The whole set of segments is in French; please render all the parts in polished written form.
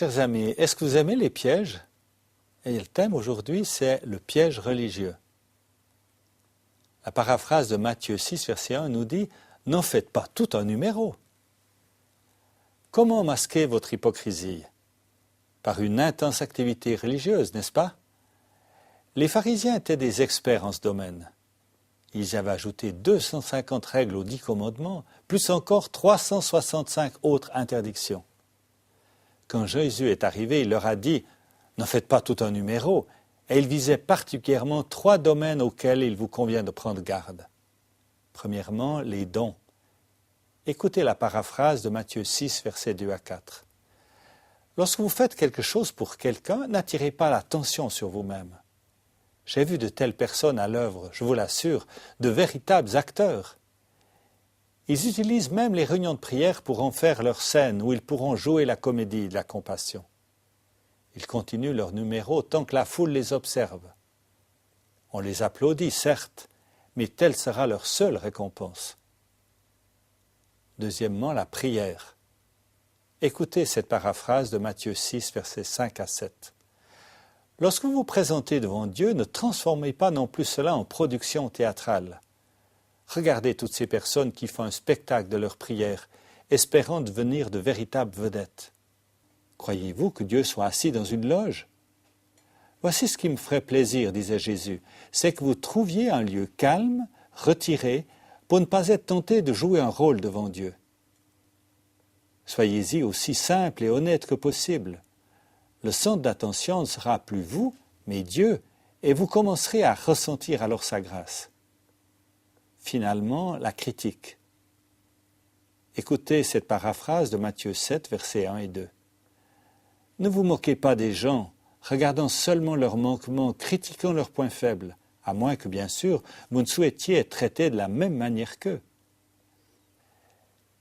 Chers amis, est-ce que vous aimez les pièges? Et le thème aujourd'hui, c'est le piège religieux. La paraphrase de Matthieu 6, verset 1 nous dit « N'en faites pas tout un numéro ». Comment masquer votre hypocrisie? Par une intense activité religieuse, n'est-ce pas? Les pharisiens étaient des experts en ce domaine. Ils avaient ajouté 250 règles aux 10 commandements, plus encore 365 autres interdictions. Quand Jésus est arrivé, il leur a dit « N'en faites pas tout un numéro », et il visait particulièrement 3 domaines auxquels il vous convient de prendre garde. Premièrement, les dons. Écoutez la paraphrase de Matthieu 6, versets 2 à 4. Lorsque vous faites quelque chose pour quelqu'un, n'attirez pas l'attention sur vous-même. J'ai vu de telles personnes à l'œuvre, je vous l'assure, de véritables acteurs. Ils utilisent même les réunions de prière pour en faire leur scène où ils pourront jouer la comédie de la compassion. Ils continuent leur numéro tant que la foule les observe. On les applaudit, certes, mais telle sera leur seule récompense. Deuxièmement, la prière. Écoutez cette paraphrase de Matthieu 6, versets 5 à 7. Lorsque vous vous présentez devant Dieu, ne transformez pas non plus cela en production théâtrale. Regardez toutes ces personnes qui font un spectacle de leur prière, espérant devenir de véritables vedettes. Croyez-vous que Dieu soit assis dans une loge? Voici ce qui me ferait plaisir, disait Jésus, c'est que vous trouviez un lieu calme, retiré, pour ne pas être tenté de jouer un rôle devant Dieu. Soyez-y aussi simple et honnête que possible. Le centre d'attention ne sera plus vous, mais Dieu, et vous commencerez à ressentir alors sa grâce. Finalement, la critique. Écoutez cette paraphrase de Matthieu 7, versets 1 et 2. Ne vous moquez pas des gens, regardant seulement leurs manquements, critiquant leurs points faibles, à moins que, bien sûr, vous ne souhaitiez être traité de la même manière qu'eux.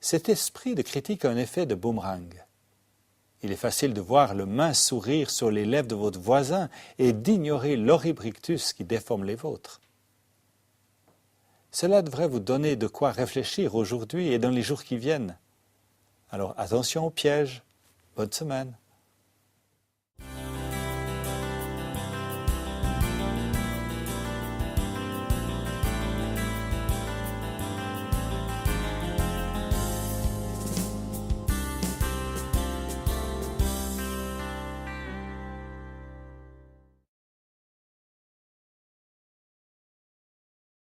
Cet esprit de critique a un effet de boomerang. Il est facile de voir le mince sourire sur les lèvres de votre voisin et d'ignorer l'horrible rictus qui déforme les vôtres. Cela devrait vous donner de quoi réfléchir aujourd'hui et dans les jours qui viennent. Alors attention au piège. Bonne semaine.